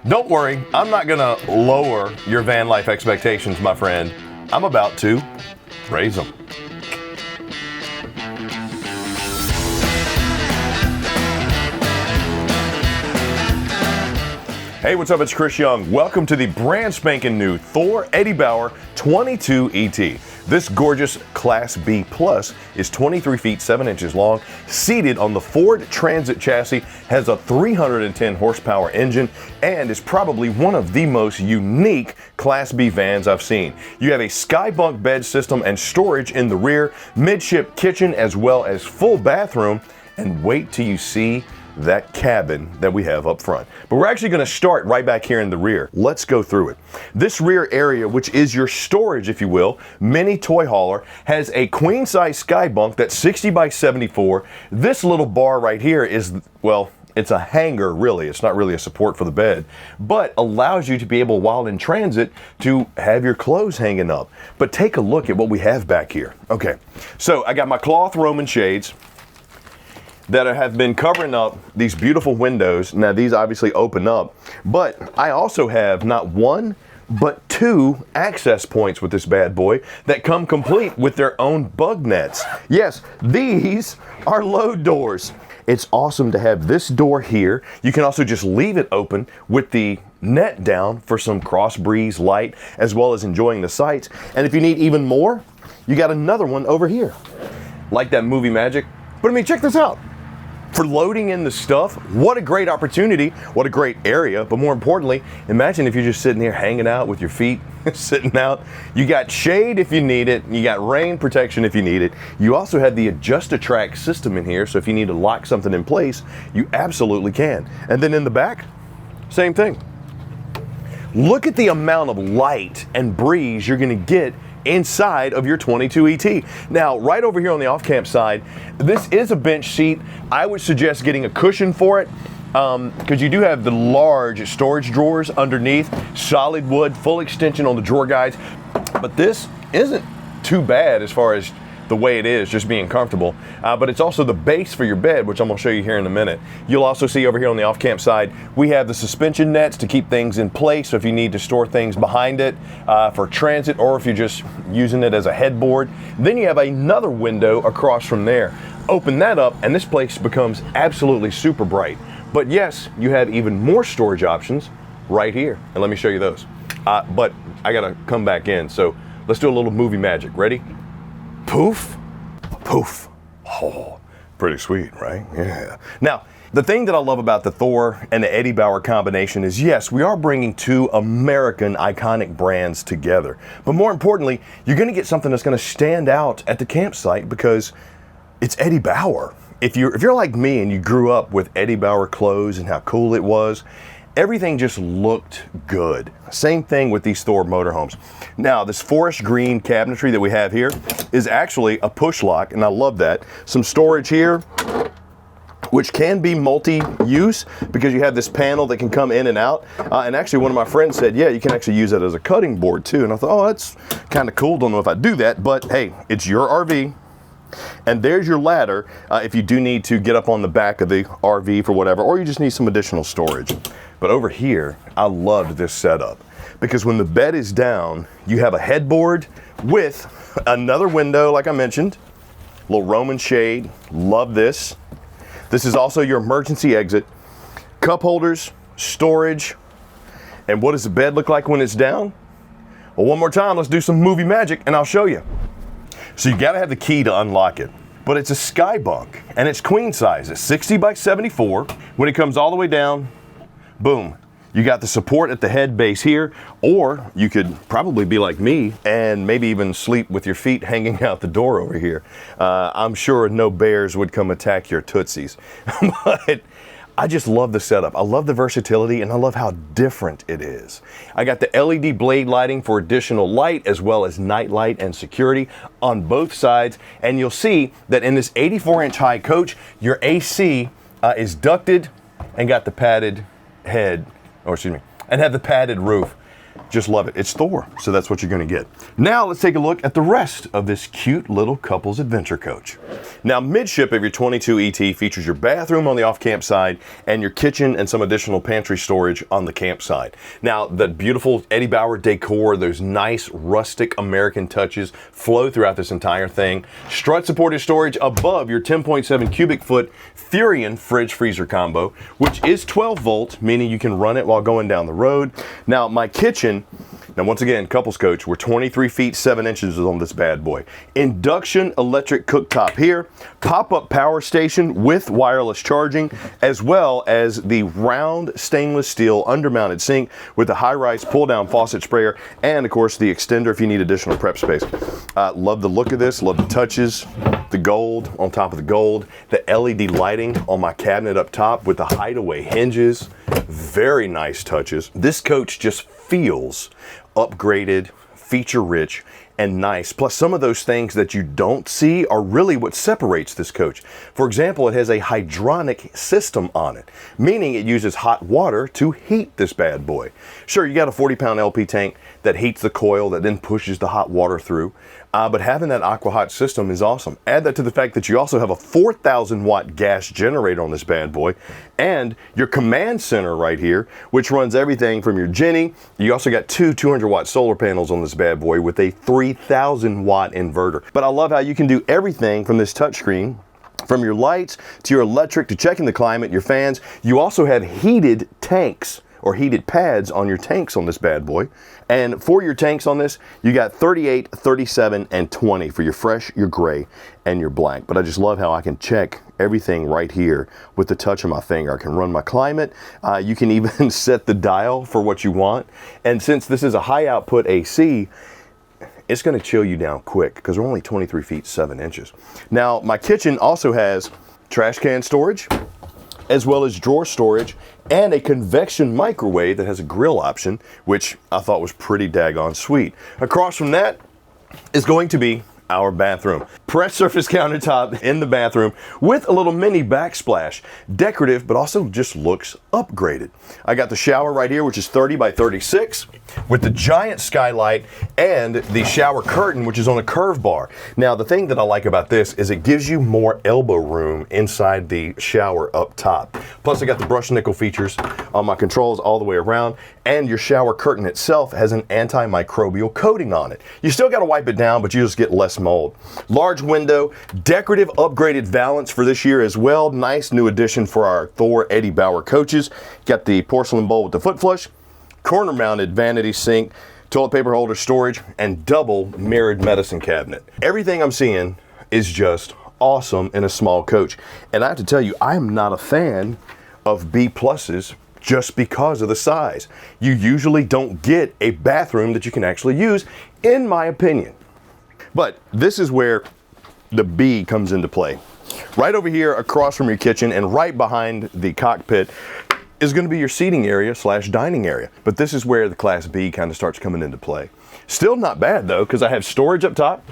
Don't worry, I'm not gonna lower your van life expectations, my friend. I'm about to raise them. Hey, what's up? It's Chris Young. Welcome to the brand spanking new Thor Eddie Bauer 22ET. This gorgeous Class B Plus is 23 feet 7 inches long, seated on the Ford Transit chassis, has a 310 horsepower engine, and is probably one of the most unique Class B vans I've seen. You have a sky bunk bed system and storage in the rear, midship kitchen, as well as full bathroom, and wait till you see that cabin that we have up front. But we're actually going to start right back here in the rear. Let's go through it. This rear area, which is your storage, if you will, mini toy hauler, has a queen size sky bunk that's 60 by 74. This little bar right here is, well, it's a hanger really. It's not really a support for the bed, but allows you to be able, while in transit, to have your clothes hanging up. But take a look at what we have back here. Okay, so I got my cloth Roman shades that have been covering up these beautiful windows. Now these obviously open up, but I also have not one, but two access points with this bad boy that come complete with their own bug nets. Yes, these are load doors. It's awesome to have this door here. You can also just leave it open with the net down for some cross breeze light, as well as enjoying the sights. And if you need even more, you got another one over here. Like that movie magic? But I mean, check this out. For loading in the stuff, what a great opportunity, what a great area, but more importantly, imagine if you're just sitting here hanging out with your feet sitting out. You got shade if you need it, you got rain protection if you need it. You also have the adjust-a-track system in here, so if you need to lock something in place, you absolutely can. And then in the back, same thing. Look at the amount of light and breeze you're gonna get inside of your 22ET. Now, right over here on the off-camp side, this is a bench seat. I would suggest getting a cushion for it because you do have the large storage drawers underneath, solid wood, full extension on the drawer guides. But this isn't too bad as far as the way it is, just being comfortable. But it's also the base for your bed, which I'm gonna show you here in a minute. You'll also see over here on the off-camp side, we have the suspension nets to keep things in place. So if you need to store things behind it for transit, or if you're just using it as a headboard, then you have another window across from there. Open that up and this place becomes absolutely super bright. But yes, you have even more storage options right here. And let me show you those. But I gotta come back in. So let's do a little movie magic. Ready? Poof, poof. Oh, pretty sweet, right? Yeah. Now, the thing that I love about the Thor and the Eddie Bauer combination is, yes, we are bringing two American iconic brands together. But more importantly, you're gonna get something that's gonna stand out at the campsite because it's Eddie Bauer. If you're like me and you grew up with Eddie Bauer clothes and how cool it was, everything just looked good. Same thing with these Thor motorhomes. Now, this forest green cabinetry that we have here is actually a push lock, and I love that. Some storage here, which can be multi-use because you have this panel that can come in and out. And actually, one of my friends said, yeah, you can actually use that as a cutting board too. And I thought, oh, that's kind of cool. Don't know if I do that, but hey, it's your RV. And there's your ladder if you do need to get up on the back of the RV for whatever, or you just need some additional storage. But over here, I loved this setup because when the bed is down, you have a headboard with another window, like I mentioned, little Roman shade. Love this. This is also your emergency exit. Cup holders, storage. And what does the bed look like when it's down? Well, one more time, let's do some movie magic and I'll show you. So you gotta have the key to unlock it. But it's a sky bunk and it's queen size. It's 60 by 74. When it comes all the way down, boom, you got the support at the head base here, or you could probably be like me and maybe even sleep with your feet hanging out the door over here. I'm sure no bears would come attack your tootsies. But I just love the setup. I love the versatility and I love how different it is. I got the LED blade lighting for additional light as well as night light and security on both sides. And you'll see that in this 84-inch high coach, your AC is ducted and got the padded head, or excuse me, and have the padded roof. Just love it. It's Thor, so that's what you're going to get. Now let's take a look at the rest of this cute little couple's adventure coach. Now midship of your 22ET features your bathroom on the off-camp side and your kitchen and some additional pantry storage on the camp side. Now the beautiful Eddie Bauer decor, those nice rustic American touches flow throughout this entire thing. Strut supported storage above your 10.7 cubic foot Furion fridge freezer combo, which is 12 volt, meaning you can run it while going down the road. Now my kitchen, now once again, couples coach, we're 23 feet 7 inches on this bad boy. Induction electric cooktop here, pop-up power station with wireless charging, as well as the round stainless steel undermounted sink with the high-rise pull-down faucet sprayer, and of course the extender if you need additional prep space. Love the look of this, love the touches, the gold on top of the gold, the LED lighting on my cabinet up top with the hideaway hinges. Very nice touches. This coach just feels upgraded, feature rich, and nice. Plus some of those things that you don't see are really what separates this coach. For example, it has a hydronic system on it, meaning it uses hot water to heat this bad boy. Sure, you got a 40-pound LP tank that heats the coil that then pushes the hot water through, but having that aqua hot system is awesome. Add that to the fact that you also have a 4,000 watt gas generator on this bad boy, and your command center right here, which runs everything from your Jenny. You also got two 200 watt solar panels on this bad boy with a 3,000 watt inverter. But I love how you can do everything from this touchscreen, from your lights to your electric to checking the climate, your fans. You also have heated tanks or heated pads on your tanks on this bad boy. And for your tanks on this, you got 38, 37, and 20 for your fresh, your gray, and your black. But I just love how I can check everything right here with the touch of my finger. I can run my climate. You can even set the dial for what you want. And since this is a high output AC, it's going to chill you down quick because we're only 23 feet 7 inches. Now, my kitchen also has trash can storage, as well as drawer storage, and a convection microwave that has a grill option, which I thought was pretty daggone sweet. Across from that is going to be our bathroom. Pressed surface countertop in the bathroom with a little mini backsplash. Decorative, but also just looks upgraded. I got the shower right here, which is 30 by 36 with the giant skylight and the shower curtain, which is on a curve bar. Now, the thing that I like about this is it gives you more elbow room inside the shower up top. Plus, I got the brushed nickel features on my controls all the way around, and your shower curtain itself has an antimicrobial coating on it. You still got to wipe it down, but you just get less mold. Large window, decorative upgraded valance for this year as well. Nice new addition for our Thor Eddie Bauer coaches. Got the porcelain bowl with the foot flush, corner mounted vanity sink, toilet paper holder storage, and double mirrored medicine cabinet. Everything I'm seeing is just awesome in a small coach. And I have to tell you, I'm not a fan of B pluses just because of the size. You usually don't get a bathroom that you can actually use, in my opinion. But this is where the B comes into play. Right over here across from your kitchen and right behind the cockpit is going to be your seating area slash dining area. But this is where the Class B kind of starts coming into play. Still not bad though, because I have storage up top,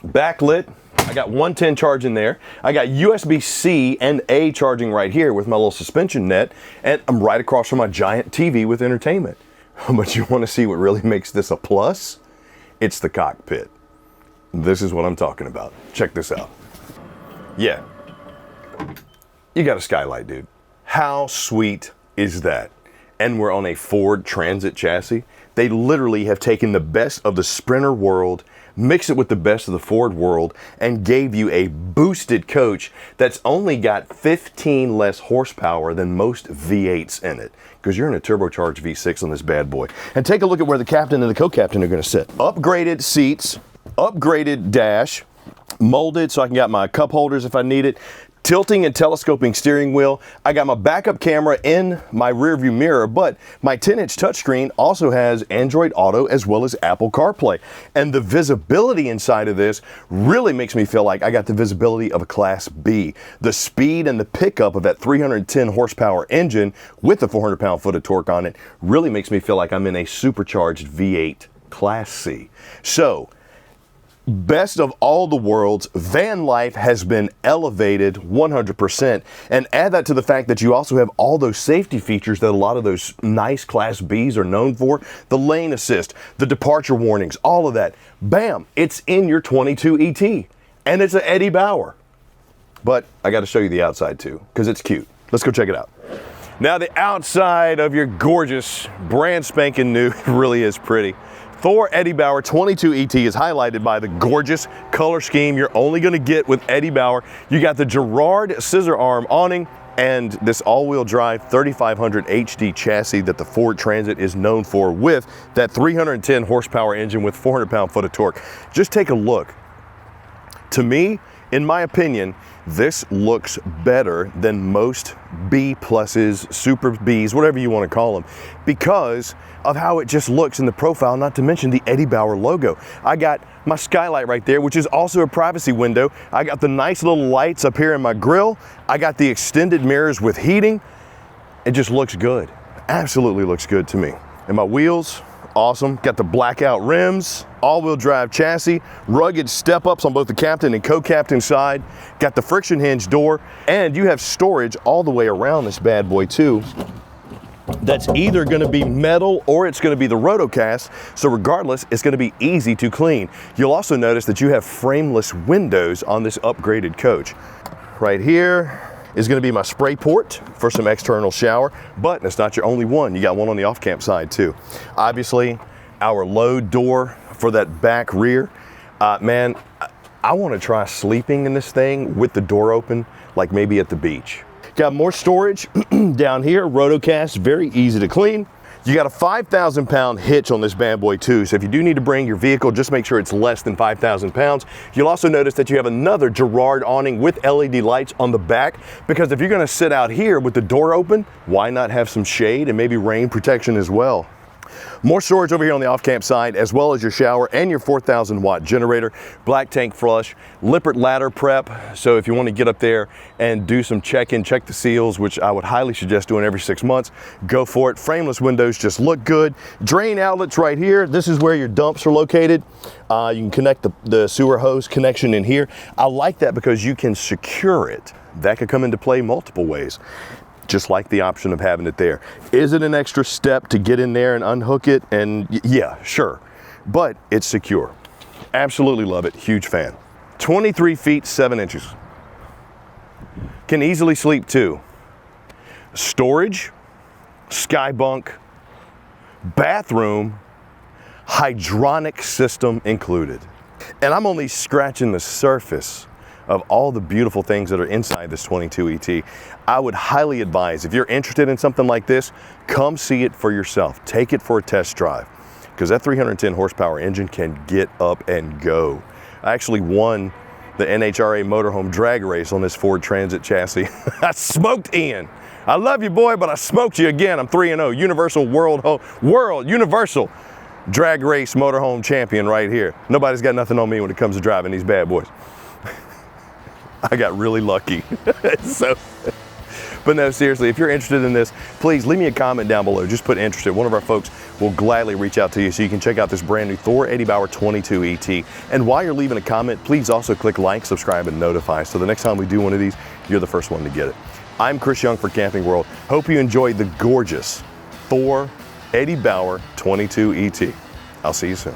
backlit. I got 110 charge in there. I got USB-C and A charging right here with my little suspension net, and I'm right across from my giant TV with entertainment. But you want to see what really makes this a plus? It's the cockpit. This is what I'm talking about. Check this out. Yeah, you got a skylight, dude. How sweet is that? And we're on a Ford Transit chassis. They literally have taken the best of the Sprinter world, mixed it with the best of the Ford world, and gave you a boosted coach that's only got 15 less horsepower than most V8s in it, because you're in a turbocharged V6 on this bad boy. And take a look at where the captain and the co-captain are going to sit. Upgraded seats, upgraded dash, molded so I can get my cup holders if I need it, tilting and telescoping steering wheel. I got my backup camera in my rear view mirror, but my 10-inch touchscreen also has Android Auto as well as Apple CarPlay. And the visibility inside of this really makes me feel like I got the visibility of a Class B. The speed and the pickup of that 310 horsepower engine with the 400 pound-foot of torque on it really makes me feel like I'm in a supercharged V8 Class C. So, Best of all the worlds, van life has been elevated 100%. And add that to the fact that you also have all those safety features that a lot of those nice Class Bs are known for. The lane assist, the departure warnings, all of that. Bam, it's in your 22ET. And it's an Eddie Bauer. But I got to show you the outside too, because it's cute. Let's go check it out. Now the outside of your gorgeous, brand spanking new, really is pretty. Thor Eddie Bauer 22ET is highlighted by the gorgeous color scheme you're only going to get with Eddie Bauer. You got the Girard scissor arm awning and this all-wheel drive 3500 HD chassis that the Ford Transit is known for, with that 310 horsepower engine with 400 pound-foot of torque. Just take a look. To me, in my opinion, this looks better than most B pluses, super Bs, whatever you want to call them, because of how it just looks in the profile, not to mention the Eddie Bauer logo. I got my skylight right there, which is also a privacy window. I got the nice little lights up here in my grill. I got the extended mirrors with heating. It just looks good. Absolutely looks good to me. And my wheels, awesome. Got the blackout rims, all-wheel drive chassis, rugged step-ups on both the captain and co-captain side. Got the friction hinge door, and you have storage all the way around this bad boy too. That's either going to be metal or it's going to be the rotocast, so regardless, it's going to be easy to clean. You'll also notice that you have frameless windows on this upgraded coach. Right here is going to be my spray port for some external shower, but it's not your only one. You got one on the off-camp side too. Obviously, our load door for that back rear. Man, I want to try sleeping in this thing with the door open, like maybe at the beach. Got more storage down here, rotocast, very easy to clean. You got a 5,000 pound hitch on this bad boy too, so if you do need to bring your vehicle, just make sure it's less than 5,000 pounds. You'll also notice that you have another Girard awning with LED lights on the back, because if you're gonna sit out here with the door open, why not have some shade and maybe rain protection as well? More storage over here on the off-camp side, as well as your shower and your 4,000 watt generator, black tank flush, Lippert ladder prep. So if you want to get up there and do some check-in, check the seals, which I would highly suggest doing every 6 months, go for it. Frameless windows just look good. Drain outlets right here. This is where your dumps are located. You can connect the sewer hose connection in here. I like that because you can secure it. That could come into play multiple ways. Just like the option of having it there. Is it an extra step to get in there and unhook it? And yeah, sure, but it's secure. Absolutely love it, huge fan. 23 feet, 7 inches. Can easily sleep too. Storage, sky bunk, bathroom, hydronic system included. And I'm only scratching the surface of all the beautiful things that are inside this 22ET. I would highly advise, if you're interested in something like this, come see it for yourself. Take it for a test drive, because that 310 horsepower engine can get up and go. I actually won the NHRA motorhome drag race on this Ford Transit chassis. I smoked Ian. I love you, boy, but I smoked you again. I'm 3-0, Universal Universal drag race motorhome champion right here. Nobody's got nothing on me when it comes to driving these bad boys. I got really lucky. But no, seriously, if you're interested in this, please leave me a comment down below. Just put interested. One of our folks will gladly reach out to you so you can check out this brand new Thor Eddie Bauer 22ET. And while you're leaving a comment, please also click like, subscribe, and notify. So the next time we do one of these, you're the first one to get it. I'm Chris Young for Camping World. Hope you enjoyed the gorgeous Thor Eddie Bauer 22ET. I'll see you soon.